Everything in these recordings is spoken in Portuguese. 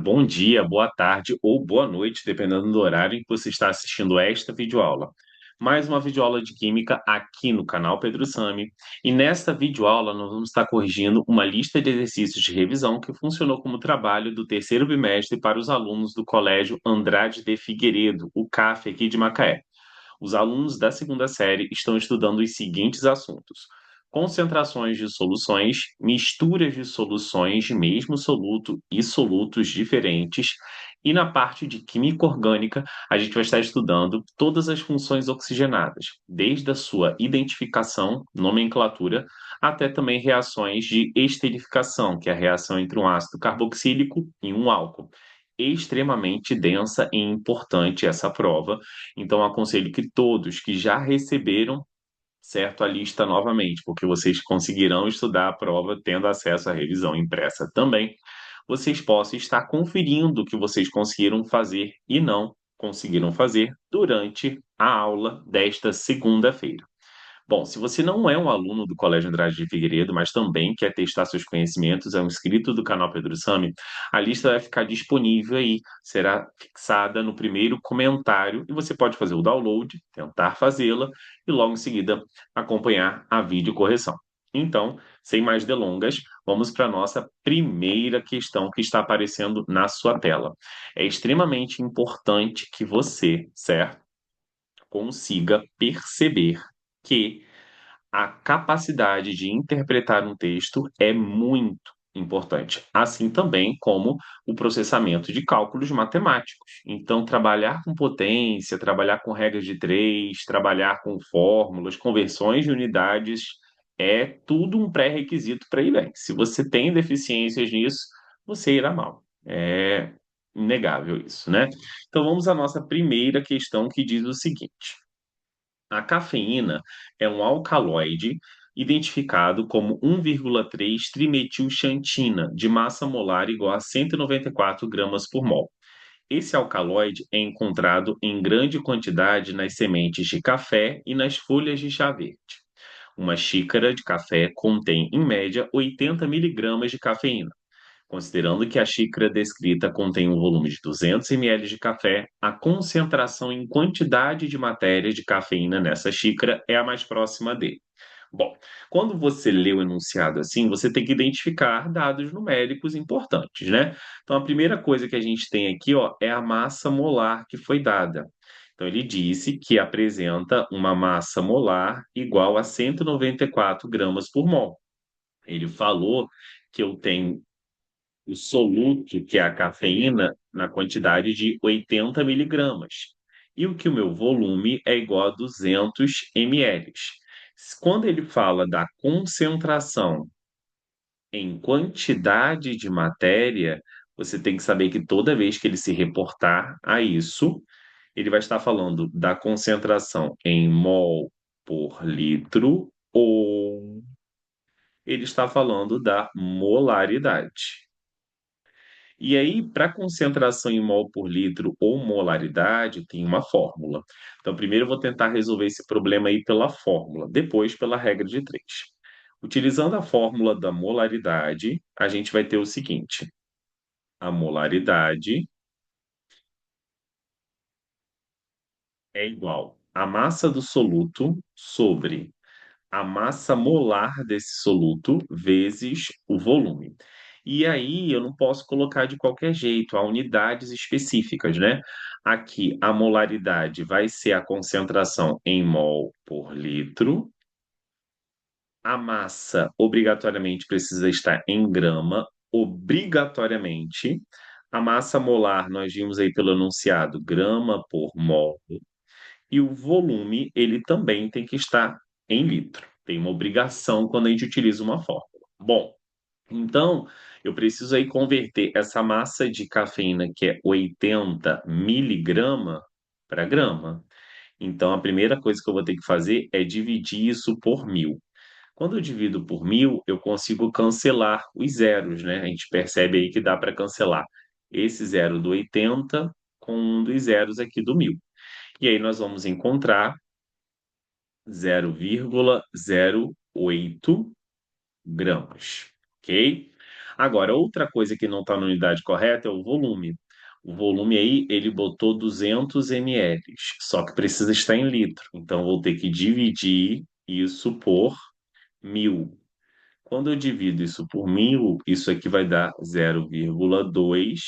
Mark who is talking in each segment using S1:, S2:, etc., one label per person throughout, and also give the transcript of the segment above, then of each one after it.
S1: Bom dia, boa tarde ou boa noite, dependendo do horário em que você está assistindo esta videoaula. Mais uma videoaula de Química aqui no canal Pedro Sami. E nesta videoaula nós vamos estar corrigindo uma lista de exercícios de revisão que funcionou como trabalho do terceiro bimestre para os alunos do Colégio Andrade de Figueiredo, o CAF aqui de Macaé. Os alunos da segunda série estão estudando os seguintes assuntos: concentrações de soluções, misturas de soluções de mesmo soluto e solutos diferentes. E na parte de química orgânica, a gente vai estar estudando todas as funções oxigenadas, desde a sua identificação, nomenclatura, até também reações de esterificação, que é a reação entre um ácido carboxílico e um álcool. Extremamente densa e importante essa prova, então aconselho que todos que já receberam, certo, a lista novamente, porque vocês conseguirão estudar a prova tendo acesso à revisão impressa também, vocês possam estar conferindo o que vocês conseguiram fazer e não conseguiram fazer durante a aula desta segunda-feira. Bom, se você não é um aluno do Colégio Andrade de Figueiredo, mas também quer testar seus conhecimentos, é um inscrito do canal Pedro Sami, a lista vai ficar disponível aí, será fixada no primeiro comentário e você pode fazer o download, tentar fazê-la e logo em seguida acompanhar a videocorreção. Então, sem mais delongas, vamos para a nossa primeira questão que está aparecendo na sua tela. É extremamente importante que você, certo, consiga perceber que a capacidade de interpretar um texto é muito importante, assim também como o processamento de cálculos matemáticos. Então, trabalhar com potência, trabalhar com regras de três, trabalhar com fórmulas, conversões de unidades, é tudo um pré-requisito para ir bem. Se você tem deficiências nisso, você irá mal. É inegável isso, né? Então, vamos à nossa primeira questão que diz o seguinte: a cafeína é um alcaloide identificado como 1,3-trimetilxantina, de massa molar igual a 194 gramas por mol. Esse alcaloide é encontrado em grande quantidade nas sementes de café e nas folhas de chá verde. Uma xícara de café contém, em média, 80 miligramas de cafeína. Considerando que a xícara descrita contém um volume de 200 ml de café, a concentração em quantidade de matéria de cafeína nessa xícara é a mais próxima dele. Bom, quando você lê o enunciado assim, você tem que identificar dados numéricos importantes, né? Então, a primeira coisa que a gente tem aqui, ó, é a massa molar que foi dada. Então, ele disse que apresenta uma massa molar igual a 194 gramas por mol. Ele falou que eu tenho o soluto, que é a cafeína, na quantidade de 80 miligramas. E o que o meu volume é igual a 200 ml. Quando ele fala da concentração em quantidade de matéria, você tem que saber que toda vez que ele se reportar a isso, ele vai estar falando da concentração em mol por litro ou ele está falando da molaridade. E aí, para concentração em mol por litro ou molaridade, tem uma fórmula. Então, primeiro eu vou tentar resolver esse problema aí pela fórmula, depois pela regra de três. Utilizando a fórmula da molaridade, a gente vai ter o seguinte: a molaridade é igual à massa do soluto sobre a massa molar desse soluto vezes o volume. E aí eu não posso colocar de qualquer jeito, há unidades específicas, né? Aqui a molaridade vai ser a concentração em mol por litro. A massa obrigatoriamente precisa estar em grama, obrigatoriamente. A massa molar, nós vimos aí pelo enunciado, grama por mol. E o volume, ele também tem que estar em litro. Tem uma obrigação quando a gente utiliza uma fórmula. Bom, então eu preciso aí converter essa massa de cafeína, que é 80 miligrama, para grama. Então a primeira coisa que eu vou ter que fazer é dividir isso por 1.000. Quando eu divido por 1.000, eu consigo cancelar os zeros, né? A gente percebe aí que dá para cancelar esse zero do 80 com um dos zeros aqui do 1.000. E aí nós vamos encontrar 0,08 gramas, ok? Agora, outra coisa que não está na unidade correta é o volume. O volume aí, ele botou 200 ml, só que precisa estar em litro. Então, eu vou ter que dividir isso por 1.000. Quando eu divido isso por 1.000, isso aqui vai dar 0,2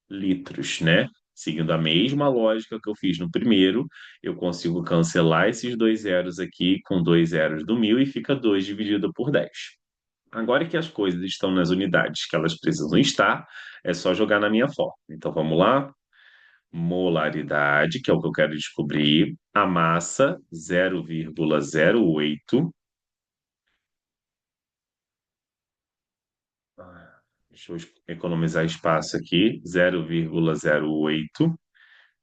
S1: litros, né? Seguindo a mesma lógica que eu fiz no primeiro, eu consigo cancelar esses dois zeros aqui com dois zeros do 1.000 e fica 2 dividido por 10. Agora que as coisas estão nas unidades que elas precisam estar, é só jogar na minha forma. Então vamos lá. Molaridade, que é o que eu quero descobrir. A massa, 0,08. Deixa eu economizar espaço aqui. 0,08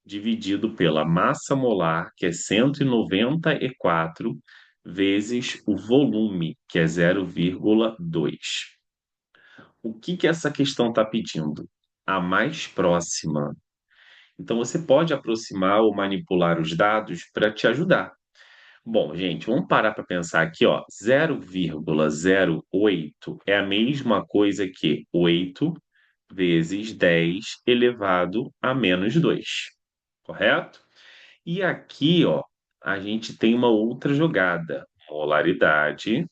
S1: dividido pela massa molar, que é 194, vezes o volume, que é 0,2. O que que essa questão está pedindo? A mais próxima. Então, você pode aproximar ou manipular os dados para te ajudar. Bom, gente, vamos parar para pensar aqui, ó. 0,08 é a mesma coisa que 8 vezes 10 elevado a menos 2, correto? E aqui, ó, a gente tem uma outra jogada. Molaridade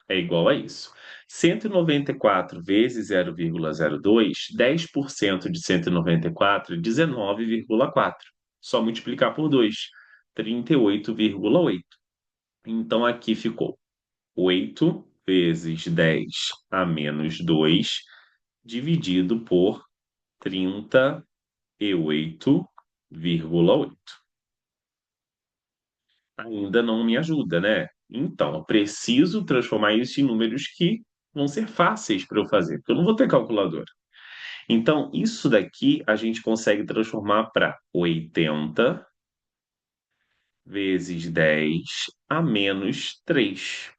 S1: é igual a isso. 194 vezes 0,02, 10% de 194 é 19,4. Só multiplicar por 2, 38,8. Então aqui ficou 8 vezes 10 a menos 2 dividido por 38,8. Ainda não me ajuda, né? Então, eu preciso transformar isso em números que vão ser fáceis para eu fazer, porque eu não vou ter calculadora. Então, isso daqui a gente consegue transformar para 80 vezes 10 a menos 3.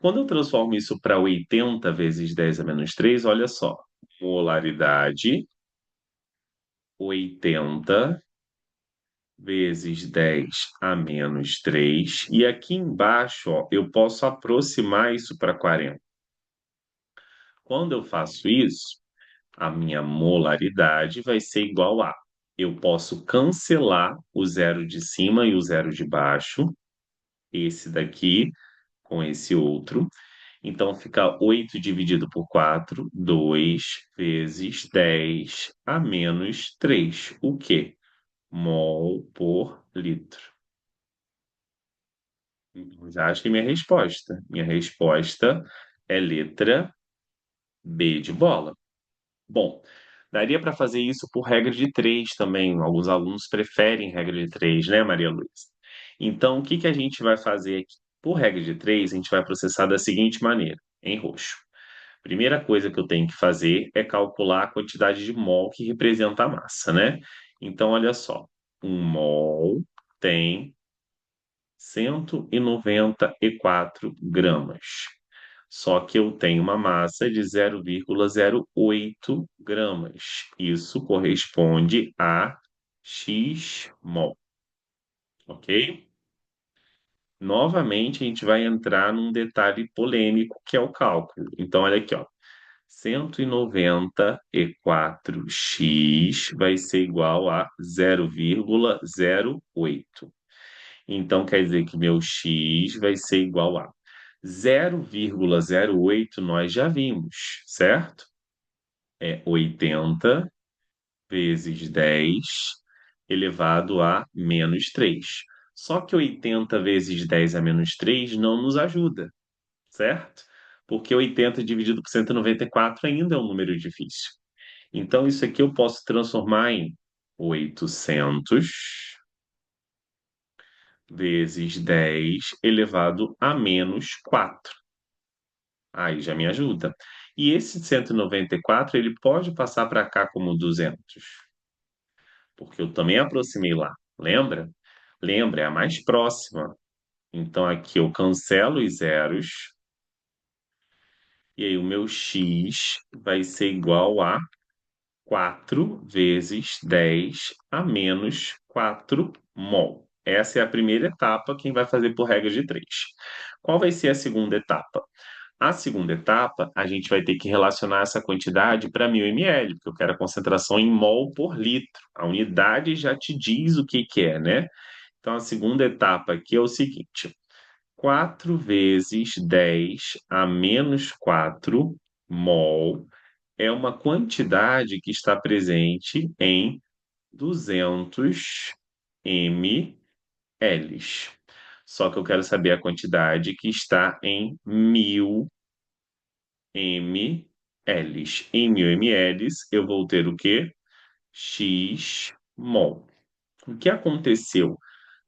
S1: Quando eu transformo isso para 80 vezes 10 a menos 3, olha só. Molaridade, 80 vezes 10 a menos 3. E aqui embaixo, ó, eu posso aproximar isso para 40. Quando eu faço isso, a minha molaridade vai ser igual a. Eu posso cancelar o zero de cima e o zero de baixo, esse daqui com esse outro. Então fica 8 dividido por 4, 2 vezes 10 a menos 3. O quê? Mol por litro. Então, já acho que minha resposta. Minha resposta é letra B de bola. Bom, daria para fazer isso por regra de três também. Alguns alunos preferem regra de três, né, Maria Luísa? Então, o que que a gente vai fazer aqui? Por regra de três, a gente vai processar da seguinte maneira, em roxo. Primeira coisa que eu tenho que fazer é calcular a quantidade de mol que representa a massa, né? Então, olha só, um mol tem 194 gramas. Só que eu tenho uma massa de 0,08 gramas. Isso corresponde a x mol, ok? Novamente, a gente vai entrar num detalhe polêmico que é o cálculo. Então, olha aqui, ó. 194x vai ser igual a 0,08. Então, quer dizer que meu x vai ser igual a 0,08 nós já vimos, certo? É 80 vezes 10 elevado a menos 3. Só que 80 vezes 10 a menos 3 não nos ajuda, certo? Porque 80 dividido por 194 ainda é um número difícil. Então, isso aqui eu posso transformar em 800 vezes 10 elevado a menos 4. Aí já me ajuda. E esse 194 ele pode passar para cá como 200, porque eu também aproximei lá. Lembra? Lembra, é a mais próxima. Então aqui eu cancelo os zeros, e aí o meu x vai ser igual a 4 vezes 10 a menos 4 mol. Essa é a primeira etapa, quem vai fazer por regra de 3. Qual vai ser a segunda etapa? A segunda etapa, a gente vai ter que relacionar essa quantidade para 1000 ml, porque eu quero a concentração em mol por litro. A unidade já te diz o que que é, né? Então, a segunda etapa aqui é o seguinte: 4 vezes 10 a menos 4 mol é uma quantidade que está presente em 200 ml. Só que eu quero saber a quantidade que está em 1000 ml. Em 1000 ml, eu vou ter o quê? X mol. O que aconteceu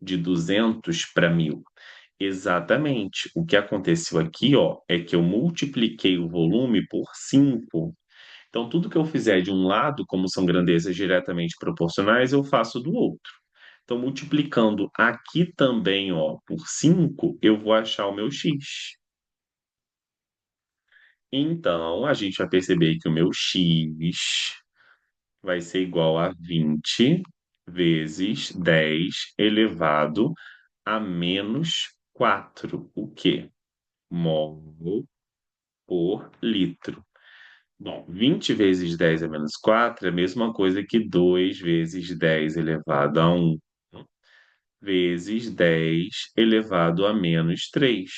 S1: de 200 para 1000? Exatamente. O que aconteceu aqui, ó, é que eu multipliquei o volume por 5. Então, tudo que eu fizer de um lado, como são grandezas diretamente proporcionais, eu faço do outro. Então, multiplicando aqui também, ó, por 5, eu vou achar o meu x. Então, a gente vai perceber que o meu x vai ser igual a 20 vezes 10 elevado a menos 4. O quê? Mol por litro. Bom, 20 vezes 10 a menos 4 é a mesma coisa que 2 vezes 10 elevado a 1 vezes 10 elevado a menos 3.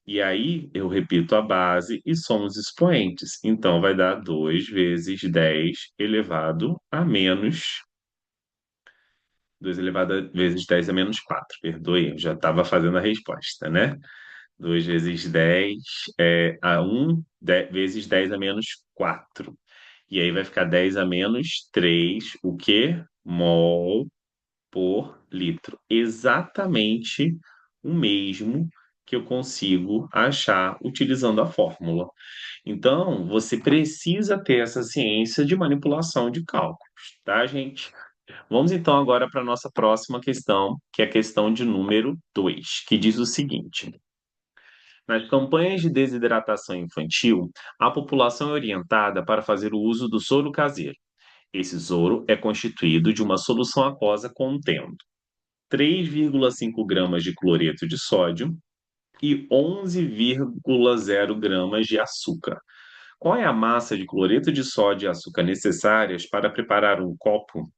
S1: E aí eu repito a base e somos expoentes. Então vai dar 2 vezes 10 elevado a menos 2 elevado a vezes 10 a menos 4. Perdoe, eu já estava fazendo a resposta, né? 2 vezes 10 a 1 vezes 10 a menos 4. E aí vai ficar 10 a menos 3, o quê? Mol por litro. Exatamente o mesmo que eu consigo achar utilizando a fórmula. Então, você precisa ter essa ciência de manipulação de cálculos, tá, gente? Vamos então agora para a nossa próxima questão, que é a questão de número 2, que diz o seguinte: nas campanhas de desidratação infantil, a população é orientada para fazer o uso do soro caseiro. Esse soro é constituído de uma solução aquosa contendo 3,5 gramas de cloreto de sódio e 11,0 gramas de açúcar. Qual é a massa de cloreto de sódio e açúcar necessárias para preparar um copo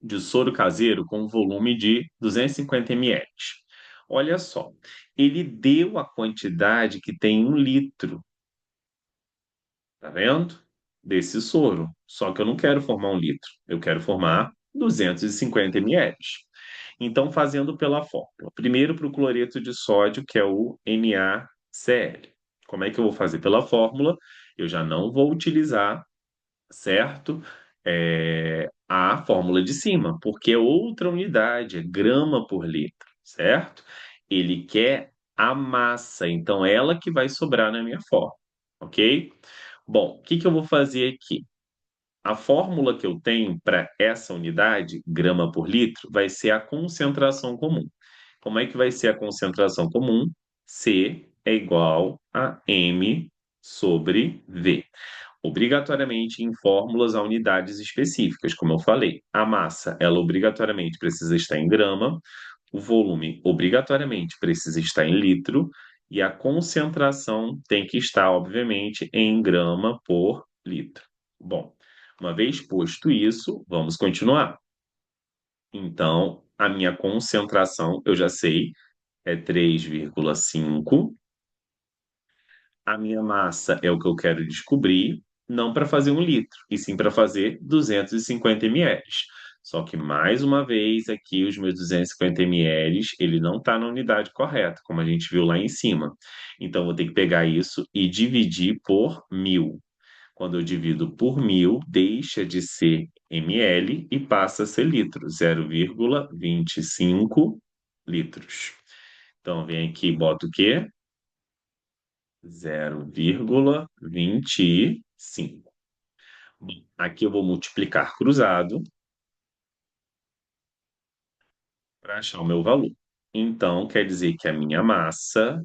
S1: de soro caseiro com volume de 250 ml? Olha só, ele deu a quantidade que tem 1 litro, tá vendo? Desse soro. Só que eu não quero formar 1 litro, eu quero formar 250 ml. Então, fazendo pela fórmula. Primeiro para o cloreto de sódio, que é o NaCl. Como é que eu vou fazer pela fórmula? Eu já não vou utilizar, certo? A fórmula de cima, porque é outra unidade, é grama por litro, certo? Ele quer a massa, então ela que vai sobrar na minha fórmula, ok? Bom, o que que eu vou fazer aqui? A fórmula que eu tenho para essa unidade, grama por litro, vai ser a concentração comum. Como é que vai ser a concentração comum? C é igual a M sobre V. Obrigatoriamente em fórmulas a unidades específicas, como eu falei. A massa, ela obrigatoriamente precisa estar em grama, o volume obrigatoriamente precisa estar em litro, e a concentração tem que estar, obviamente, em grama por litro. Bom, uma vez posto isso, vamos continuar. Então, a minha concentração, eu já sei, é 3,5. A minha massa é o que eu quero descobrir, não para fazer 1 litro, e sim para fazer 250 ml. Só que, mais uma vez, aqui os meus 250 ml, ele não está na unidade correta, como a gente viu lá em cima. Então, vou ter que pegar isso e dividir por 1000. Quando eu divido por 1000, deixa de ser ml e passa a ser litro, 0,25 litros. Então, vem aqui e bota o quê? 0,25. Bom, aqui eu vou multiplicar cruzado para achar o meu valor. Então, quer dizer que a minha massa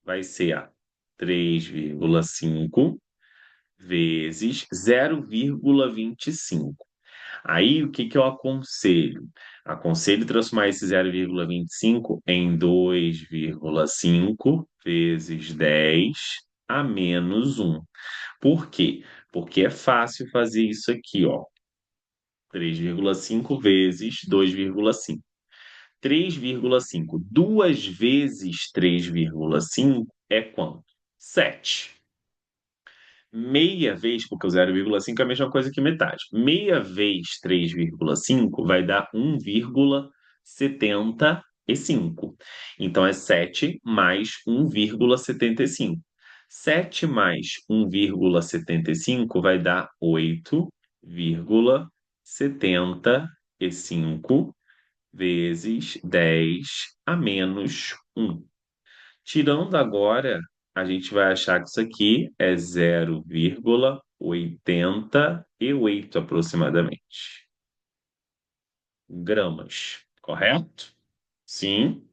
S1: vai ser a 3,5 vezes 0,25. Aí, o que que eu aconselho? Aconselho transformar esse 0,25 em 2,5 vezes 10 a menos um. Por quê? Porque é fácil fazer isso aqui, ó. 3,5 vezes 2,5. 3,5. 2 vezes 3,5 é quanto? 7. Meia vez, porque o 0,5 é a mesma coisa que metade. Meia vez 3,5 vai dar 1,75. Então é 7 mais 1,75. 7 mais 1,75 vai dar 8,75 vezes 10 a menos um. Tirando agora, a gente vai achar que isso aqui é 0,88 aproximadamente gramas, correto? Sim,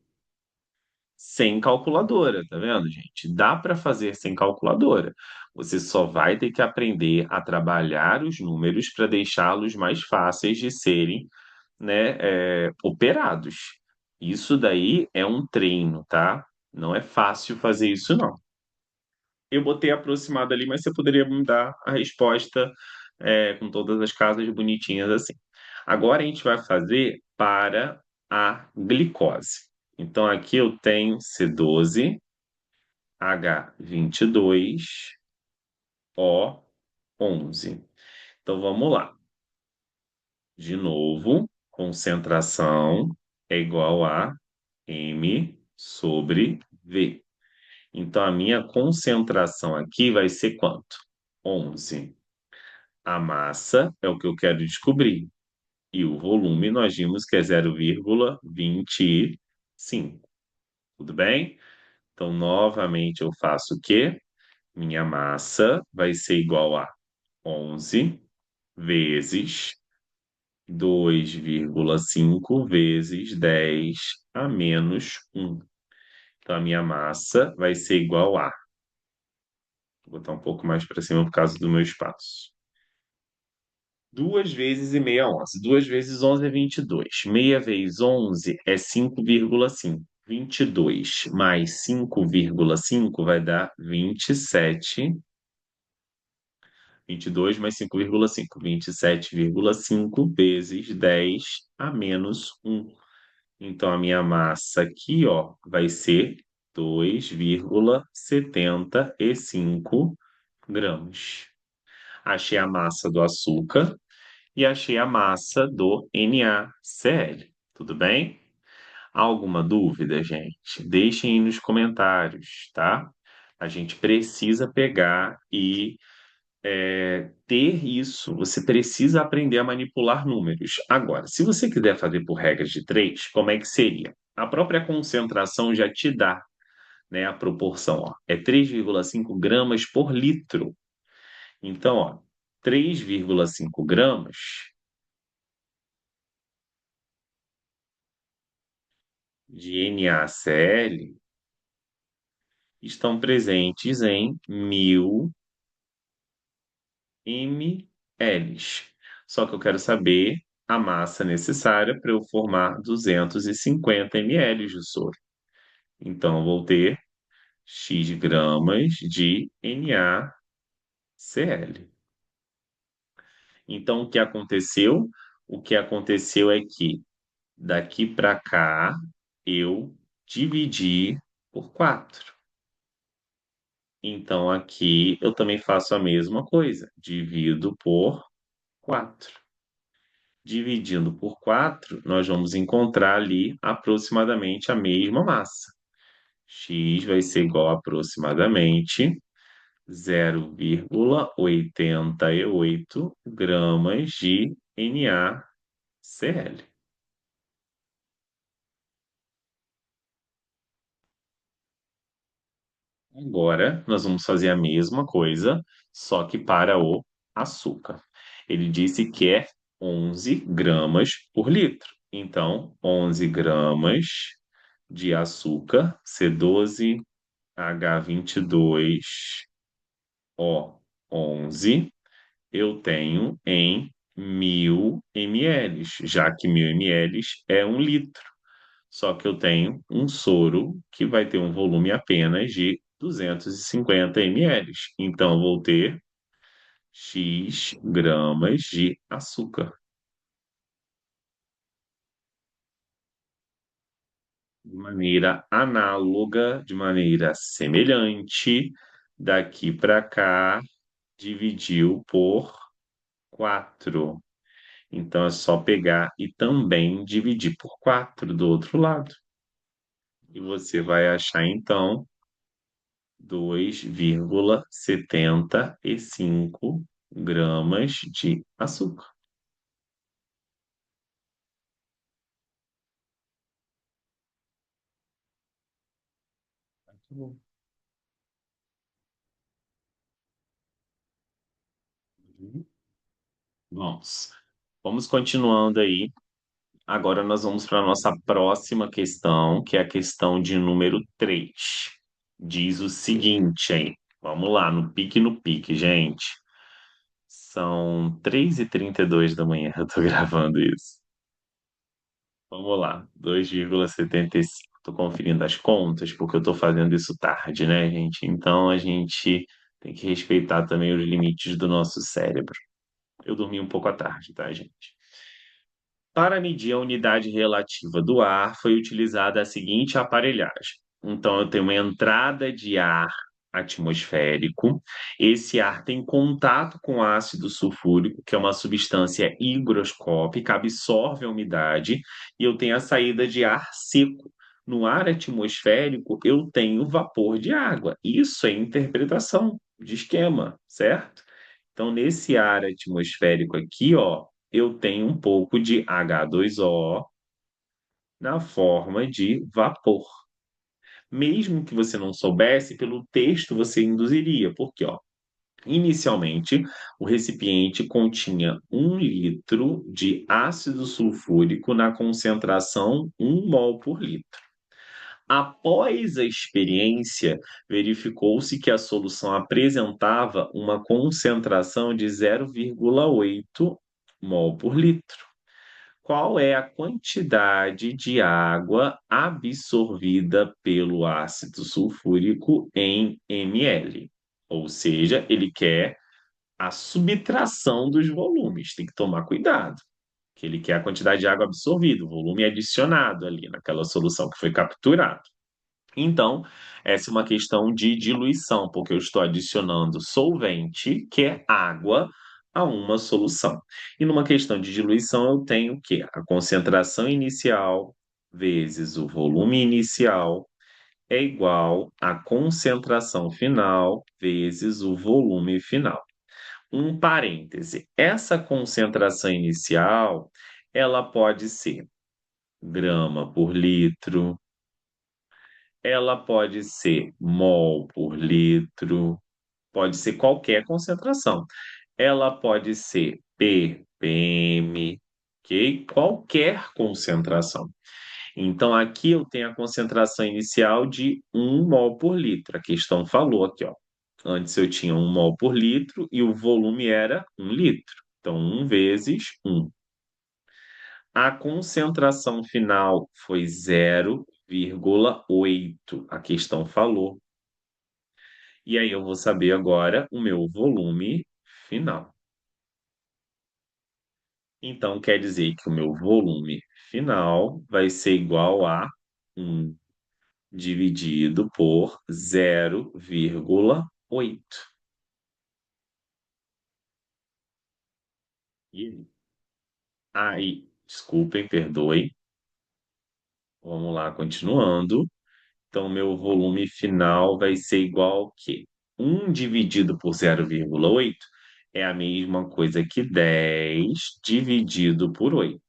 S1: sem calculadora, tá vendo, gente? Dá para fazer sem calculadora. Você só vai ter que aprender a trabalhar os números para deixá-los mais fáceis de serem, né, operados. Isso daí é um treino, tá? Não é fácil fazer isso, não. Eu botei aproximado ali, mas você poderia me dar a resposta com todas as casas bonitinhas assim. Agora a gente vai fazer para a glicose. Então aqui eu tenho C12, H22, O11. Então vamos lá. De novo, concentração é igual a M sobre V. Então a minha concentração aqui vai ser quanto? 11. A massa é o que eu quero descobrir. E o volume nós vimos que é 0,25. Tudo bem? Então, novamente, eu faço o quê? Minha massa vai ser igual a 11 vezes 2,5 vezes 10 a menos um. Então, a minha massa vai ser igual a. Vou botar um pouco mais para cima por causa do meu espaço. 2 vezes e meia 11. 2 vezes 11 é 22. Meia vezes 11 é 5,5. 22 mais 5,5 vai dar 27. 22 mais 5,5. 27,5 vezes 10 a menos um. Então, a minha massa aqui, ó, vai ser 2,75 gramas. Achei a massa do açúcar e achei a massa do NaCl. Tudo bem? Alguma dúvida, gente? Deixem aí nos comentários, tá? A gente precisa pegar e ter isso. Você precisa aprender a manipular números. Agora, se você quiser fazer por regras de três, como é que seria? A própria concentração já te dá, né, a proporção, ó. É 3,5 gramas por litro. Então, ó, 3,5 gramas de NaCl estão presentes em 1.000 ml. Só que eu quero saber a massa necessária para eu formar 250 ml de soro. Então, eu vou ter X gramas de NaCl. Então, o que aconteceu? O que aconteceu é que daqui para cá eu dividi por 4. Então, aqui eu também faço a mesma coisa, divido por 4. Dividindo por 4, nós vamos encontrar ali aproximadamente a mesma massa. X vai ser igual a aproximadamente 0,88 gramas de NaCl. Agora, nós vamos fazer a mesma coisa, só que para o açúcar. Ele disse que é 11 gramas por litro. Então, 11 gramas de açúcar, C12, H22, O11, eu tenho em 1000 ml, já que 1000 ml é 1 litro. Só que eu tenho um soro que vai ter um volume apenas de 250 ml. Então, eu vou ter X gramas de açúcar. De maneira análoga, de maneira semelhante, daqui para cá, dividiu por 4. Então, é só pegar e também dividir por 4 do outro lado. E você vai achar, então, 2,75 gramas de açúcar. Tá bom. Vamos. Vamos continuando aí. Agora nós vamos para a nossa próxima questão, que é a questão de número 3. Diz o seguinte aí. Vamos lá, no pique, gente. São 3h32 da manhã, eu tô gravando isso. Vamos lá, 2,75. Tô conferindo as contas, porque eu tô fazendo isso tarde, né, gente? Então a gente tem que respeitar também os limites do nosso cérebro. Eu dormi um pouco à tarde, tá, gente? Para medir a unidade relativa do ar, foi utilizada a seguinte aparelhagem. Então, eu tenho uma entrada de ar atmosférico. Esse ar tem contato com ácido sulfúrico, que é uma substância higroscópica, absorve a umidade, e eu tenho a saída de ar seco. No ar atmosférico, eu tenho vapor de água. Isso é interpretação de esquema, certo? Então, nesse ar atmosférico aqui, ó, eu tenho um pouco de H2O na forma de vapor. Mesmo que você não soubesse, pelo texto você induziria, porque, ó, inicialmente o recipiente continha 1 litro de ácido sulfúrico na concentração 1 mol por litro. Após a experiência, verificou-se que a solução apresentava uma concentração de 0,8 mol por litro. Qual é a quantidade de água absorvida pelo ácido sulfúrico em ml? Ou seja, ele quer a subtração dos volumes, tem que tomar cuidado, que ele quer a quantidade de água absorvida, o volume adicionado ali naquela solução que foi capturado. Então, essa é uma questão de diluição, porque eu estou adicionando solvente, que é água, a uma solução. E numa questão de diluição, eu tenho o quê? A concentração inicial vezes o volume inicial é igual à concentração final vezes o volume final. Um parêntese, essa concentração inicial, ela pode ser grama por litro, ela pode ser mol por litro, pode ser qualquer concentração. Ela pode ser ppm, ok? Qualquer concentração. Então, aqui eu tenho a concentração inicial de 1 mol por litro. A questão falou aqui, ó. Antes eu tinha 1 mol por litro e o volume era 1 litro. Então, 1 vezes 1. A concentração final foi 0,8. A questão falou. E aí eu vou saber agora o meu volume final. Então quer dizer que o meu volume final vai ser igual a 1 dividido por 0,8. E aí, desculpem, perdoem. Vamos lá, continuando. Então, meu volume final vai ser igual ao quê? 1 dividido por 0,8 é a mesma coisa que 10 dividido por 8.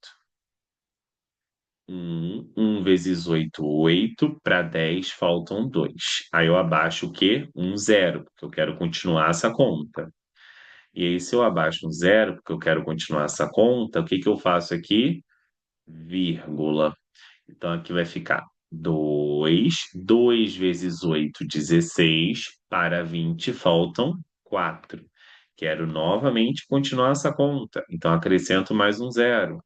S1: 1 vezes 8, 8. Para 10 faltam 2. Aí eu abaixo o quê? Um zero, porque eu quero continuar essa conta. E aí, se eu abaixo um zero, porque eu quero continuar essa conta, o que que eu faço aqui? Vírgula. Então, aqui vai ficar 2. 2 vezes 8, 16. Para 20, faltam 4. Quero novamente continuar essa conta. Então, acrescento mais um zero.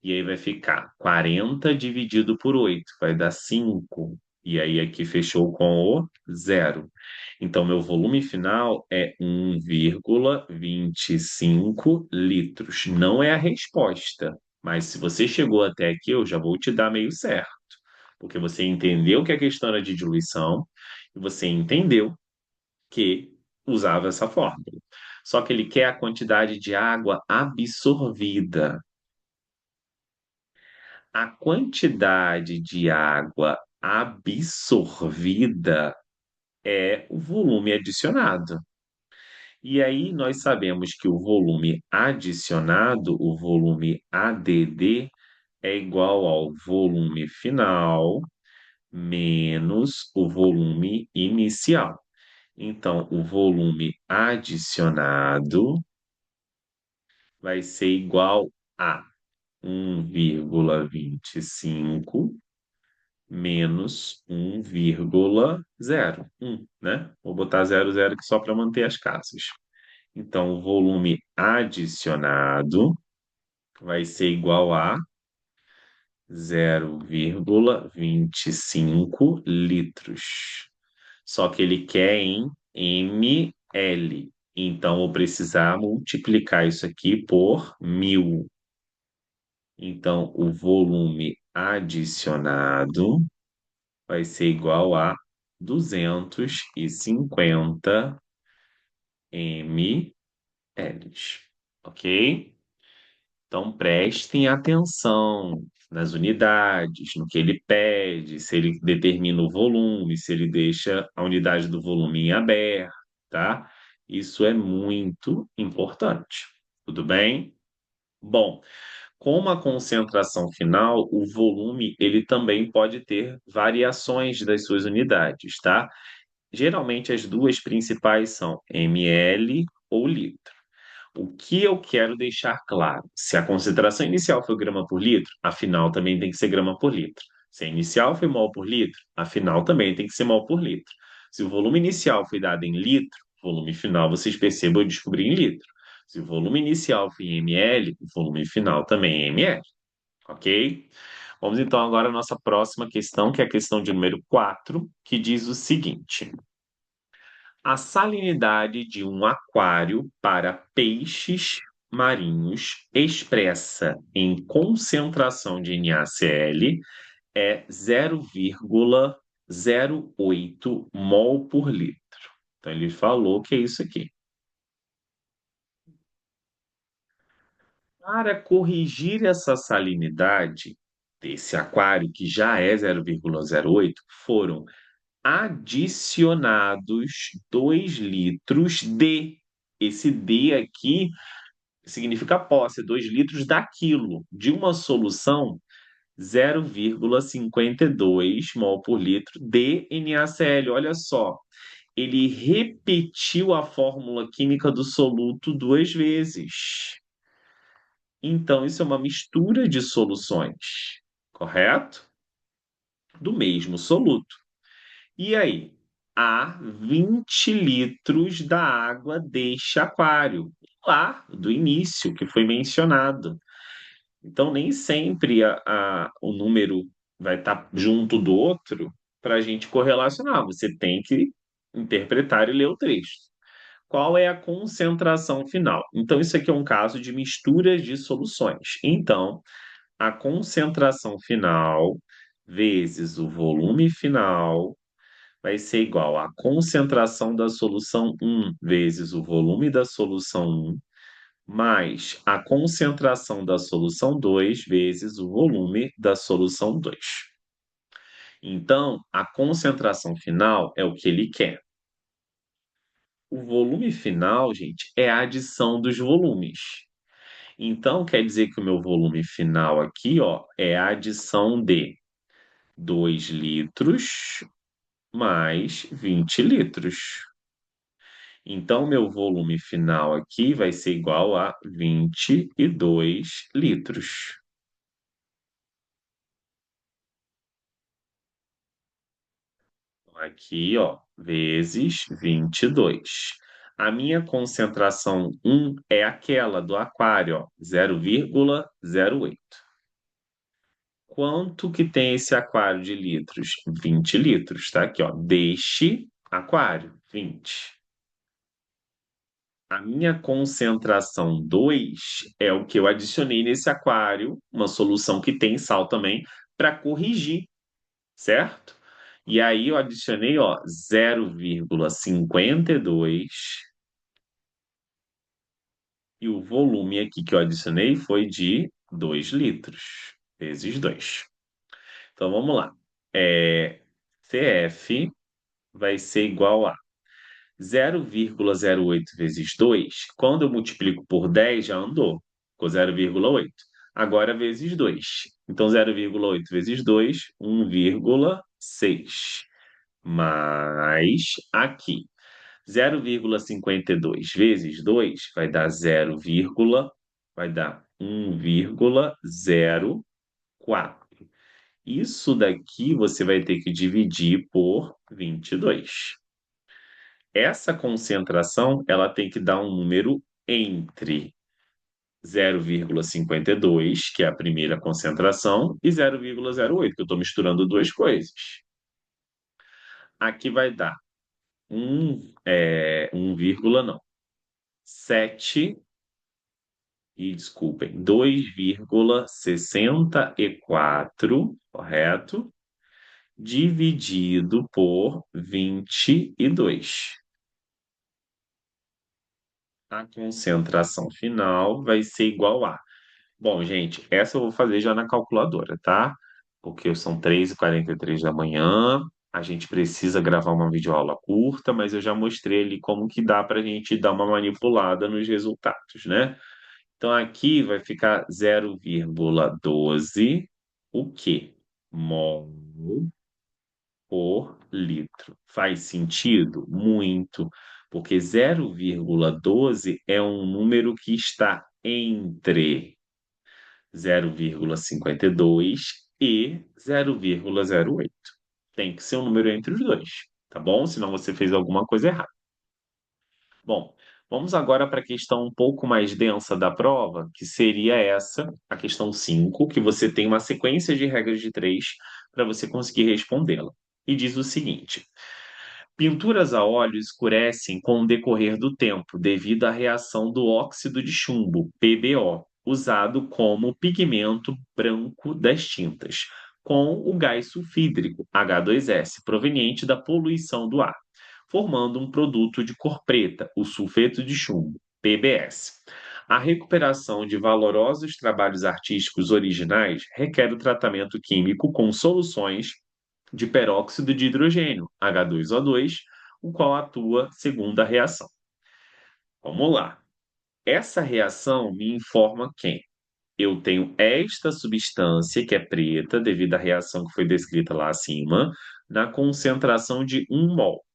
S1: E aí vai ficar 40 dividido por 8, vai dar 5. E aí aqui fechou com o zero. Então, meu volume final é 1,25 litros. Não é a resposta, mas se você chegou até aqui, eu já vou te dar meio certo. Porque você entendeu que a questão era de diluição e você entendeu que usava essa fórmula. Só que ele quer a quantidade de água absorvida. A quantidade de água absorvida é o volume adicionado. E aí nós sabemos que o volume adicionado, o volume ADD, é igual ao volume final menos o volume inicial. Então, o volume adicionado vai ser igual a 1,25 menos 1,01, né? Vou botar 00 aqui só para manter as casas. Então, o volume adicionado vai ser igual a 0,25 litros. Só que ele quer em ml. Então, vou precisar multiplicar isso aqui por 1.000. Então, o volume adicionado vai ser igual a 250 ml, ok? Então prestem atenção nas unidades, no que ele pede, se ele determina o volume, se ele deixa a unidade do volume em aberto, tá? Isso é muito importante. Tudo bem? Bom, como a concentração final, o volume ele também pode ter variações das suas unidades, tá? Geralmente as duas principais são ml ou litro. O que eu quero deixar claro? Se a concentração inicial foi grama por litro, a final também tem que ser grama por litro. Se a inicial foi mol por litro, a final também tem que ser mol por litro. Se o volume inicial foi dado em litro, o volume final, vocês percebam, eu descobri em litro. Se o volume inicial foi em ml, o volume final também é ml, ok? Vamos então agora à nossa próxima questão, que é a questão de número 4, que diz o seguinte: a salinidade de um aquário para peixes marinhos expressa em concentração de NaCl é 0,08 mol por litro. Então, ele falou que é isso aqui. Para corrigir essa salinidade desse aquário, que já é 0,08, foram adicionados 2 litros de. Esse D aqui significa posse, 2 litros daquilo, de uma solução 0,52 mol por litro de NaCl. Olha só, ele repetiu a fórmula química do soluto duas vezes. Então, isso é uma mistura de soluções, correto? Do mesmo soluto. E aí? Há 20 litros da água deste aquário, lá do início, que foi mencionado. Então, nem sempre o número vai estar junto do outro para a gente correlacionar. Você tem que interpretar e ler o texto. Qual é a concentração final? Então, isso aqui é um caso de mistura de soluções. Então, a concentração final vezes o volume final vai ser igual à concentração da solução um vezes o volume da solução um mais a concentração da solução 2 vezes o volume da solução 2. Então, a concentração final é o que ele quer. O volume final, gente, é a adição dos volumes. Então, quer dizer que o meu volume final aqui, ó, é a adição de 2 litros mais 20 litros. Então, meu volume final aqui vai ser igual a 22 litros. Aqui, ó, vezes 22. A minha concentração 1 é aquela do aquário, ó, 0,08. Quanto que tem esse aquário de litros? 20 litros, tá aqui, ó, deste aquário, 20. A minha concentração 2 é o que eu adicionei nesse aquário, uma solução que tem sal também, para corrigir, certo? E aí eu adicionei, ó, 0,52 e o volume aqui que eu adicionei foi de 2 litros, vezes 2. Então vamos lá. CF vai ser igual a 0,08 vezes 2. Quando eu multiplico por 10 já andou, ficou 0,8. Agora vezes 2. Então 0,8 vezes 2, 1,6. Mais aqui, 0,52 vezes 2 vai dar 0, vai dar 1,04. Isso daqui você vai ter que dividir por 22. Essa concentração, ela tem que dar um número entre 0,52, que é a primeira concentração, e 0,08, que eu estou misturando duas coisas. Aqui vai dar 1, não, 7, e desculpem, 2,64, correto? Dividido por 22. A concentração final vai ser igual a. Bom, gente, essa eu vou fazer já na calculadora, tá? Porque são 3h43 da manhã, a gente precisa gravar uma videoaula curta, mas eu já mostrei ali como que dá para a gente dar uma manipulada nos resultados, né? Então aqui vai ficar 0,12 o quê? Mol por litro. Faz sentido? Muito, porque 0,12 é um número que está entre 0,52 e 0,08. Tem que ser um número entre os dois, tá bom? Senão você fez alguma coisa errada. Bom, vamos agora para a questão um pouco mais densa da prova, que seria essa, a questão 5, que você tem uma sequência de regras de três para você conseguir respondê-la. E diz o seguinte: pinturas a óleo escurecem com o decorrer do tempo devido à reação do óxido de chumbo, PbO, usado como pigmento branco das tintas, com o gás sulfídrico, H2S, proveniente da poluição do ar, formando um produto de cor preta, o sulfeto de chumbo, PbS. A recuperação de valorosos trabalhos artísticos originais requer o tratamento químico com soluções de peróxido de hidrogênio, H2O2, o qual atua segundo a reação. Vamos lá. Essa reação me informa quem? Eu tenho esta substância, que é preta, devido à reação que foi descrita lá acima, na concentração de 1 mol,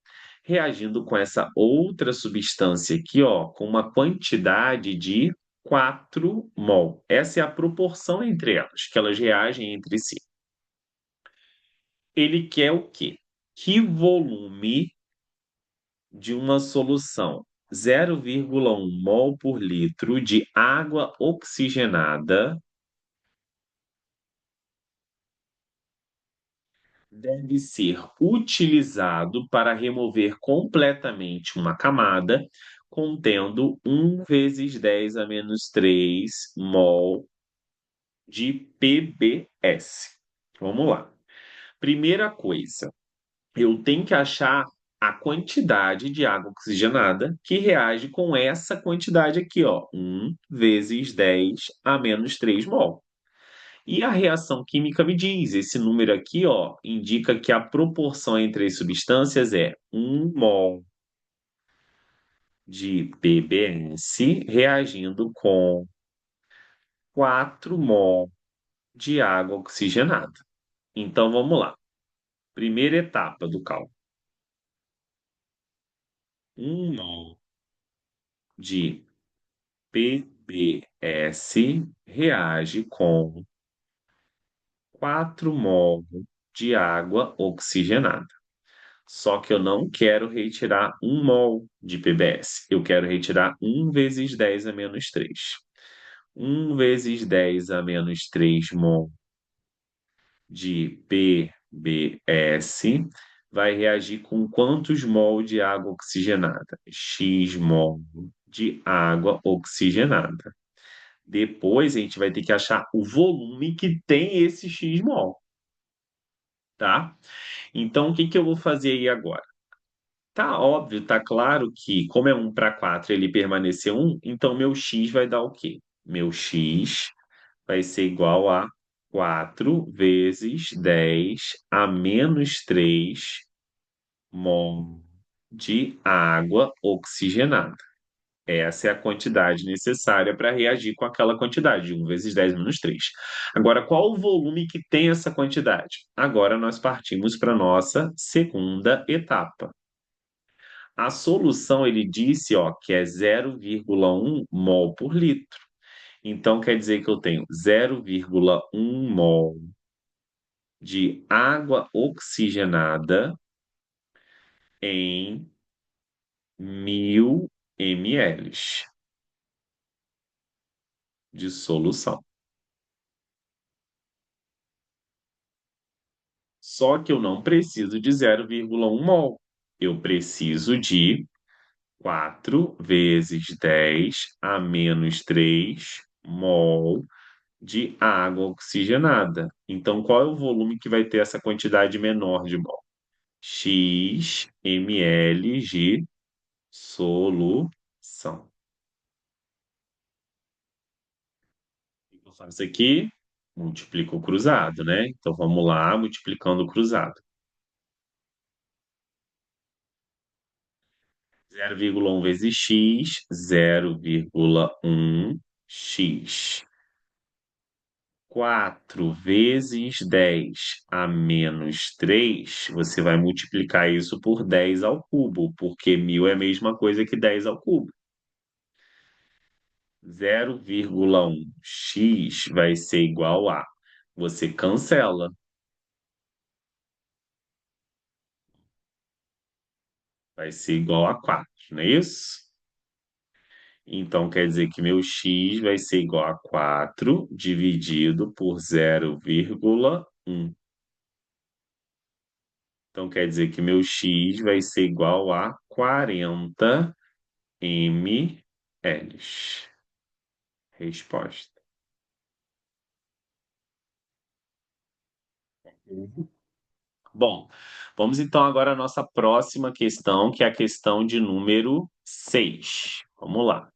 S1: reagindo com essa outra substância aqui, ó, com uma quantidade de 4 mol. Essa é a proporção entre elas, que elas reagem entre si. Ele quer o quê? Que volume de uma solução 0,1 mol por litro de água oxigenada deve ser utilizado para remover completamente uma camada contendo 1 vezes 10 a menos 3 mol de PBS. Vamos lá. Primeira coisa, eu tenho que achar a quantidade de água oxigenada que reage com essa quantidade aqui, ó, 1 vezes 10 a menos 3 mol. E a reação química me diz, esse número aqui, ó, indica que a proporção entre as substâncias é 1 mol de PBS reagindo com 4 mol de água oxigenada. Então vamos lá. Primeira etapa do cálculo. 1 mol de PBS reage com 4 mol de água oxigenada. Só que eu não quero retirar 1 mol de PBS. Eu quero retirar 1 vezes 10 a menos 3. 1 vezes 10 a menos 3 mol de PBS vai reagir com quantos mol de água oxigenada? X mol de água oxigenada. Depois a gente vai ter que achar o volume que tem esse X mol, tá? Então, o que que eu vou fazer aí agora? Tá óbvio, tá claro que, como é 1 para 4, ele permaneceu 1, então meu X vai dar o quê? Meu X vai ser igual a 4 vezes 10 a menos 3 mol de água oxigenada. Essa é a quantidade necessária para reagir com aquela quantidade, 1 vezes 10 menos 3. Agora, qual o volume que tem essa quantidade? Agora nós partimos para a nossa segunda etapa. A solução, ele disse, ó, que é 0,1 mol por litro. Então, quer dizer que eu tenho 0,1 mol de água oxigenada em 1.000 ml de solução. Só que eu não preciso de 0,1 mol. Eu preciso de 4 vezes 10 a menos 3 mol de água oxigenada. Então, qual é o volume que vai ter essa quantidade menor de mol? X ml de solução. O que eu faço aqui? Multiplico o cruzado, né? Então, vamos lá, multiplicando o cruzado. 0,1 vezes x, 0,1 x. 4 vezes 10 a menos 3, você vai multiplicar isso por 10 ao cubo, porque 1.000 é a mesma coisa que 10 ao cubo. 0,1 x vai ser igual a... Você cancela, vai ser igual a 4, não é isso? Então, quer dizer que meu x vai ser igual a 4 dividido por 0,1. Então, quer dizer que meu x vai ser igual a 40 ml. Resposta. Bom, vamos então agora à nossa próxima questão, que é a questão de número 6. Vamos lá.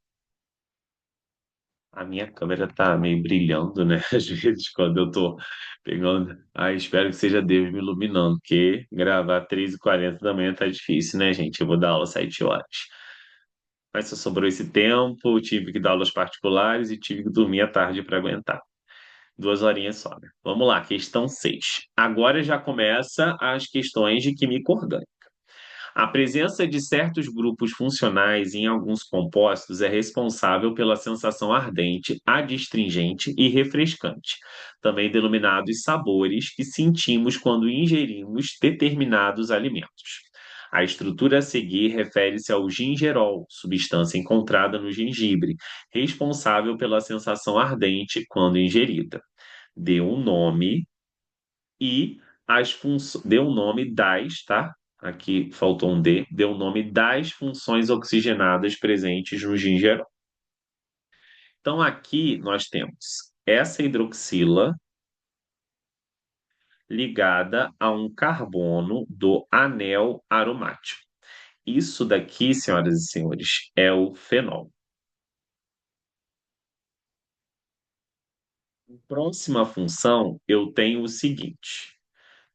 S1: A minha câmera tá meio brilhando, né? Às vezes, quando eu tô pegando. Ah, espero que seja Deus me iluminando, porque gravar 3h40 da manhã tá difícil, né, gente? Eu vou dar aula às 7 horas. Mas só sobrou esse tempo, tive que dar aulas particulares e tive que dormir à tarde para aguentar. 2 horinhas só, né? Vamos lá, questão 6. Agora já começa as questões de química orgânica. A presença de certos grupos funcionais em alguns compostos é responsável pela sensação ardente, adstringente e refrescante, também denominados sabores que sentimos quando ingerimos determinados alimentos. A estrutura a seguir refere-se ao gingerol, substância encontrada no gengibre, responsável pela sensação ardente quando ingerida. Dê um nome e as funções. Dê um nome das, tá? Aqui faltou um D. Dê o nome das funções oxigenadas presentes no gingerol. Então, aqui nós temos essa hidroxila ligada a um carbono do anel aromático. Isso daqui, senhoras e senhores, é o fenol. Próxima função, eu tenho o seguinte: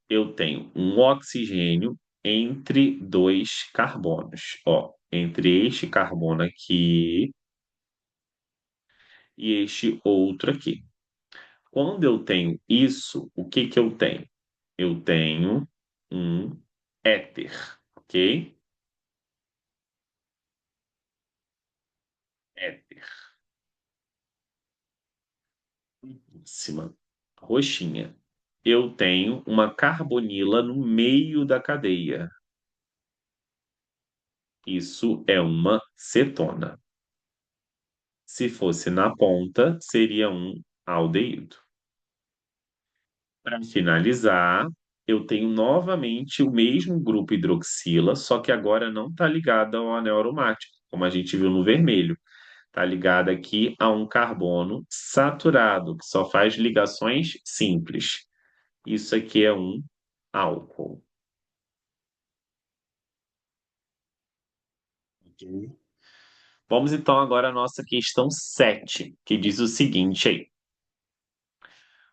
S1: eu tenho um oxigênio entre dois carbonos. Ó, entre este carbono aqui e este outro aqui. Quando eu tenho isso, o que que eu tenho? Eu tenho um éter, ok? Éter. Cima, roxinha. Eu tenho uma carbonila no meio da cadeia. Isso é uma cetona. Se fosse na ponta, seria um aldeído. Para finalizar, eu tenho novamente o mesmo grupo hidroxila, só que agora não está ligado ao anel aromático, como a gente viu no vermelho. Está ligado aqui a um carbono saturado, que só faz ligações simples. Isso aqui é um álcool. Ok. Vamos então agora à nossa questão 7, que diz o seguinte aí.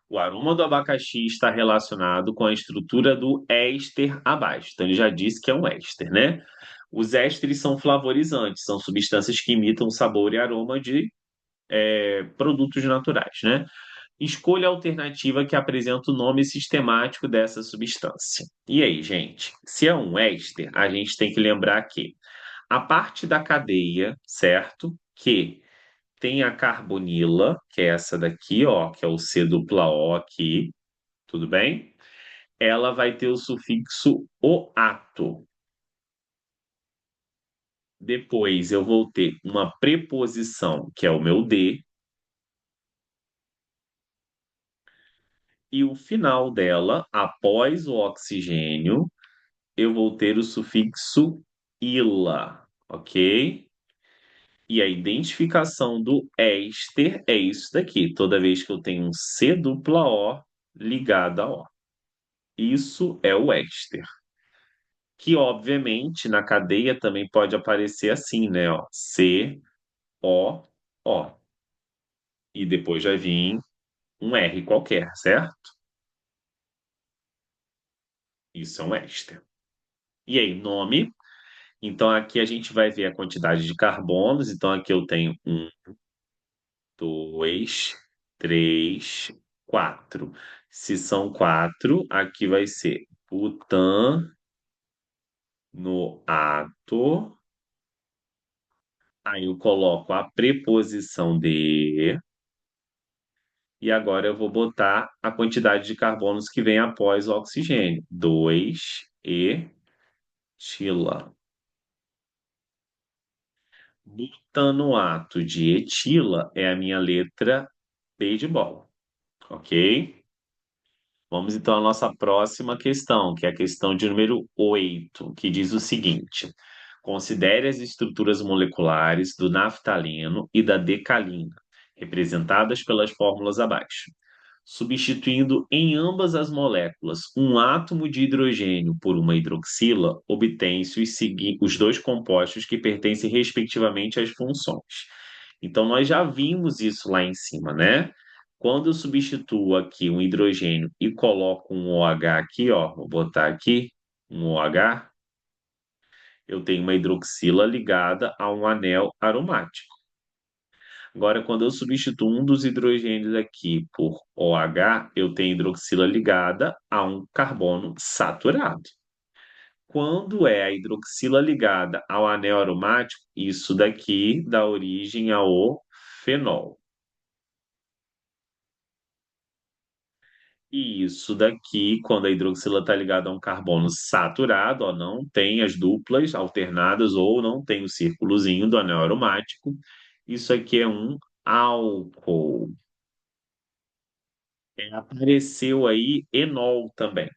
S1: O aroma do abacaxi está relacionado com a estrutura do éster abaixo. Então, ele já disse que é um éster, né? Os ésteres são flavorizantes, são substâncias que imitam o sabor e aroma de produtos naturais, né? Escolha a alternativa que apresenta o nome sistemático dessa substância. E aí, gente? Se é um éster, a gente tem que lembrar que a parte da cadeia, certo? Que tem a carbonila, que é essa daqui, ó, que é o C dupla O aqui, tudo bem? Ela vai ter o sufixo oato. Depois eu vou ter uma preposição, que é o meu D, e o final dela, após o oxigênio, eu vou ter o sufixo ila, ok? E a identificação do éster é isso daqui, toda vez que eu tenho um C dupla O ligado a O. Isso é o éster. Que, obviamente, na cadeia também pode aparecer assim, né? Ó, C, O, O. E depois vai vir um R qualquer, certo? Isso é um éster. E aí, nome. Então, aqui a gente vai ver a quantidade de carbonos. Então, aqui eu tenho um, dois, três, quatro. Se são quatro, aqui vai ser butano ato. Aí eu coloco a preposição de. E agora eu vou botar a quantidade de carbonos que vem após o oxigênio. 2 etila. Butanoato de etila é a minha letra B de bola, ok? Vamos então à nossa próxima questão, que é a questão de número 8, que diz o seguinte: considere as estruturas moleculares do naftaleno e da decalina, representadas pelas fórmulas abaixo. Substituindo em ambas as moléculas um átomo de hidrogênio por uma hidroxila, obtém-se os dois compostos que pertencem respectivamente às funções. Então, nós já vimos isso lá em cima, né? Quando eu substituo aqui um hidrogênio e coloco um OH aqui, ó, vou botar aqui um OH, eu tenho uma hidroxila ligada a um anel aromático. Agora, quando eu substituo um dos hidrogênios aqui por OH, eu tenho hidroxila ligada a um carbono saturado. Quando é a hidroxila ligada ao anel aromático, isso daqui dá origem ao fenol. E isso daqui, quando a hidroxila está ligada a um carbono saturado, ó, não tem as duplas alternadas ou não tem o círculozinho do anel aromático, isso aqui é um álcool. Apareceu aí enol também.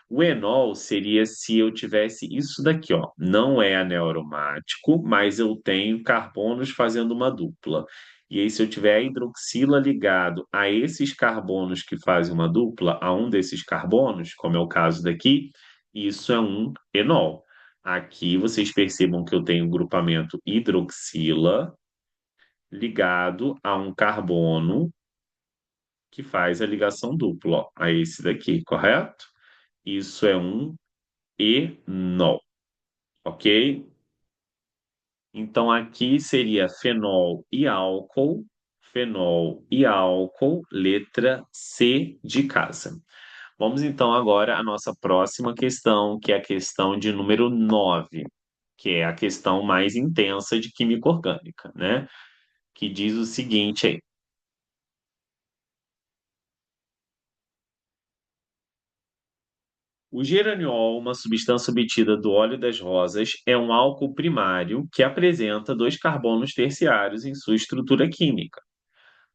S1: O enol seria se eu tivesse isso daqui, ó. Não é anel aromático, mas eu tenho carbonos fazendo uma dupla. E aí, se eu tiver a hidroxila ligado a esses carbonos que fazem uma dupla, a um desses carbonos, como é o caso daqui, isso é um enol. Aqui vocês percebam que eu tenho o grupamento hidroxila ligado a um carbono que faz a ligação dupla, ó, a esse daqui, correto? Isso é um enol, ok? Então aqui seria fenol e álcool, letra C de casa. Vamos então agora à nossa próxima questão, que é a questão de número 9, que é a questão mais intensa de química orgânica, né? Que diz o seguinte aí: O geraniol, uma substância obtida do óleo das rosas, é um álcool primário que apresenta dois carbonos terciários em sua estrutura química.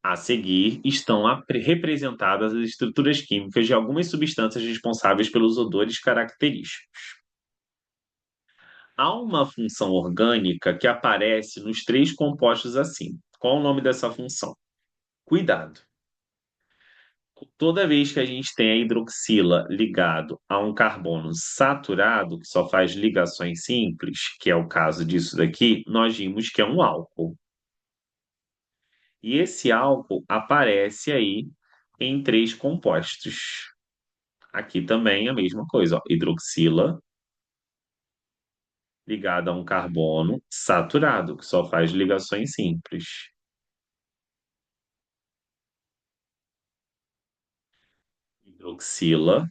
S1: A seguir estão representadas as estruturas químicas de algumas substâncias responsáveis pelos odores característicos. Há uma função orgânica que aparece nos três compostos acima. Qual o nome dessa função? Cuidado! Toda vez que a gente tem a hidroxila ligado a um carbono saturado, que só faz ligações simples, que é o caso disso daqui, nós vimos que é um álcool. E esse álcool aparece aí em três compostos. Aqui também a mesma coisa, ó, hidroxila ligada a um carbono saturado, que só faz ligações simples. Hidroxila